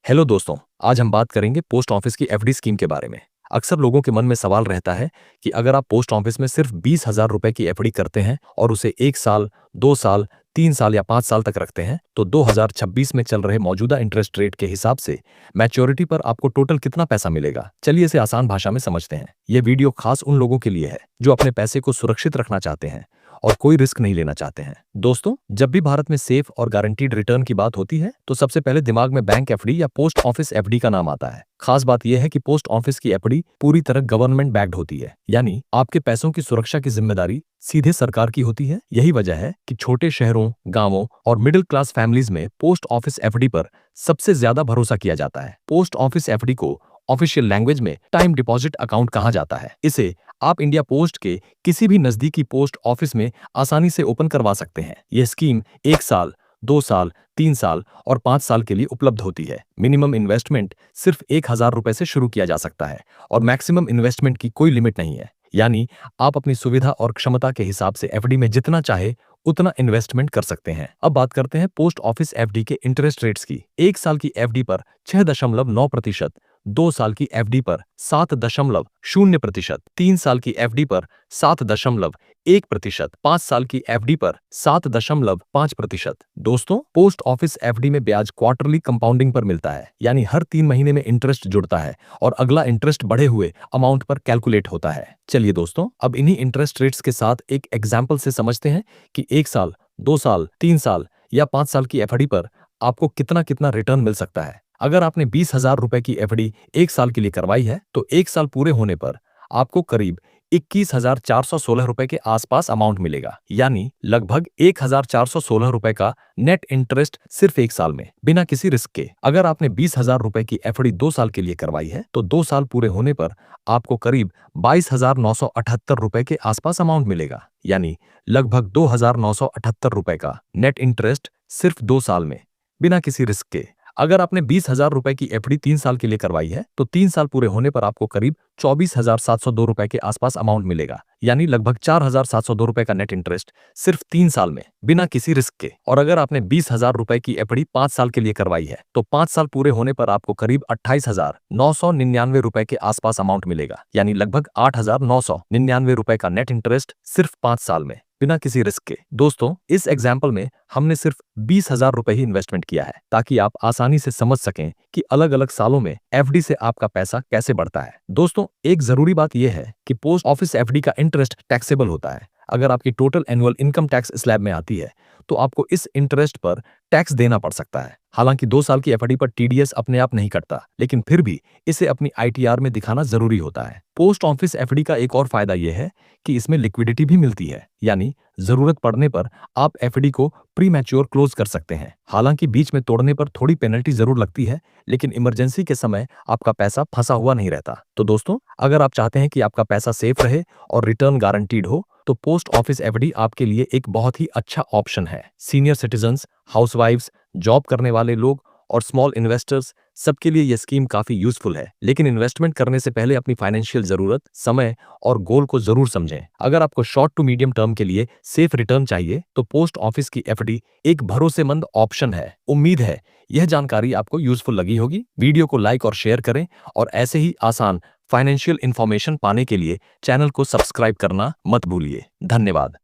Hello दोस्तों, आज हम बात करेंगे पोस्ट ऑफिस की एफडी स्कीम के बारे में। अक्सर लोगों के मन में सवाल रहता है कि अगर आप पोस्ट ऑफिस में सिर्फ 20,000 रुपए की एफडी करते हैं और उसे 1 साल, 2 साल, 3 साल या 5 साल तक रखते हैं, तो 2026 में चल रहे मौजूदा इंटरेस्ट रेट के हिसाब से मैच्योरिटी पर आपको टोटल कितना पैसा मिलेगा। चलिए इसे आसान भाषा में समझते हैं। ये वीडियो खास उन लोगों के लिए है जो अपने पैसे को सुरक्षित रखना चाहते हैं और कोई रिस्क नहीं लेना चाहते हैं। दोस्तों, जब भी भारत में सेफ और गारंटीड रिटर्न की बात होती है तो सबसे पहले दिमाग में बैंक एफडी या पोस्ट ऑफिस एफडी का नाम आता है। खास बात यह है कि पोस्ट ऑफिस की एफडी पूरी तरह गवर्नमेंट बैक्ड होती है, यानी आपके पैसों की सुरक्षा की जिम्मेदारी सीधे सरकार की होती है। यही वजह है कि छोटे शहरों, गांवों और मिडिल क्लास फैमिलीज में पोस्ट ऑफिस एफडी पर सबसे ज्यादा भरोसा किया जाता है। पोस्ट ऑफिस एफडी को ऑफिशियल लैंग्वेज में टाइम डिपॉजिट अकाउंट कहा जाता है। इसे आप इंडिया पोस्ट के किसी भी नजदीकी पोस्ट ऑफिस में आसानी से ओपन करवा सकते हैं। यह स्कीम 1 साल, 2 साल, 3 साल और 5 साल के लिए उपलब्ध होती है। मिनिमम इन्वेस्टमेंट सिर्फ 1,000 रुपए से शुरू किया जा सकता है और मैक्सिमम इन्वेस्टमेंट की कोई लिमिट नहीं है, यानी आप अपनी सुविधा और क्षमता के हिसाब से एफडी में जितना चाहे उतना इन्वेस्टमेंट कर सकते हैं। अब बात करते हैं पोस्ट ऑफिस एफडी के इंटरेस्ट रेट्स की। 1 साल की एफडी पर 6.9%, 2 साल की एफडी पर 7.0%, 3 साल की एफडी पर 7.1%, 5 साल की एफडी पर 7.5%। दोस्तों, पोस्ट ऑफिस एफडी में ब्याज क्वार्टरली कंपाउंडिंग पर मिलता है, यानी हर 3 महीने में इंटरेस्ट जुड़ता है और अगला इंटरेस्ट बढ़े हुए अमाउंट पर कैलकुलेट होता है। चलिए दोस्तों, अब इन्हीं इंटरेस्ट रेट्स के साथ एक एग्जाम्पल से समझते हैं कि 1 साल, 2 साल, 3 साल या 5 साल की एफडी पर आपको कितना कितना रिटर्न मिल सकता है। अगर आपने 20,000 रुपए की एफडी 1 साल के लिए करवाई है तो 1 साल पूरे होने पर आपको करीब 21,416 रुपए के आसपास अमाउंट मिलेगा, यानी लगभग 1,416 रुपए का नेट इंटरेस्ट सिर्फ 1 साल में, बिना किसी रिस्क के। अगर आपने 20,000 रुपए की एफडी 2 साल के लिए करवाई है तो 2 साल पूरे होने पर आपको करीब 22,978 रुपए के आसपास अमाउंट मिलेगा, यानी लगभग 2,978 रुपए का नेट इंटरेस्ट सिर्फ 2 साल में, बिना किसी रिस्क के। अगर आपने 20,000 रुपए की एफडी 3 साल के लिए करवाई है तो 3 साल पूरे होने पर आपको करीब 24,702 रुपए के आसपास अमाउंट मिलेगा, यानी लगभग 4,702 रुपए का नेट इंटरेस्ट सिर्फ 3 साल में, बिना किसी रिस्क के। और अगर आपने 20,000 रुपए की एफडी 5 साल के लिए करवाई है तो 5 साल पूरे होने पर आपको करीब 28,999 रुपए के आसपास अमाउंट मिलेगा, यानी लगभग 8,999 रुपए का नेट इंटरेस्ट सिर्फ 5 साल में, बिना किसी रिस्क के। दोस्तों, इस एग्जाम्पल में हमने सिर्फ 20,000 रुपए ही इन्वेस्टमेंट किया है, ताकि आप आसानी से समझ सकें कि अलग अलग सालों में एफडी से आपका पैसा कैसे बढ़ता है। दोस्तों, एक जरूरी बात यह है कि पोस्ट ऑफिस एफडी का इंटरेस्ट टैक्सेबल होता है। अगर आपकी total annual income tax slab में आती है तो आपको इस इंटरेस्ट पर टैक्स देना पड़ सकता है। हालांकि 2 साल की एफडी पर टीडीएस अपने आप नहीं कटता, लेकिन फिर भी इसे अपनी आईटीआर में दिखाना जरूरी होता है। पोस्ट ऑफिस एफडी का एक और फायदा यह है कि इसमें लिक्विडिटी भी मिलती है, यानी जरूरत पड़ने पर आप एफडी को प्री मैच्योर क्लोज कर सकते हैं। हालांकि बीच में तोड़ने पर थोड़ी पेनल्टी जरूर लगती है, लेकिन इमरजेंसी के समय आपका पैसा फंसा हुआ नहीं रहता। तो दोस्तों, अगर आप चाहते हैं कि आपका पैसा सेफ रहे और रिटर्न गारंटीड हो तो पोस्ट ऑफिस एफडी आपके लिए एक बहुत ही अच्छा ऑप्शन है। सीनियर सिटीजन्स, हाउसवाइफ्स, जॉब करने वाले लोग और स्मॉल इन्वेस्टर्स सबके लिए यह स्कीम काफी यूजफुल है। लेकिन इन्वेस्टमेंट करने से पहले अपनी फाइनेंशियल जरूरत, समय और गोल को जरूर समझें। अगर आपको शॉर्ट टू मीडियम टर्म के लिए सेफ रिटर्न चाहिए तो पोस्ट ऑफिस की एफडी एक भरोसेमंद ऑप्शन है। उम्मीद है यह जानकारी आपको यूजफुल लगी होगी। वीडियो को लाइक और शेयर करें और ऐसे ही आसान फाइनेंशियल इंफॉर्मेशन पाने के लिए चैनल को सब्सक्राइब करना मत भूलिए। धन्यवाद।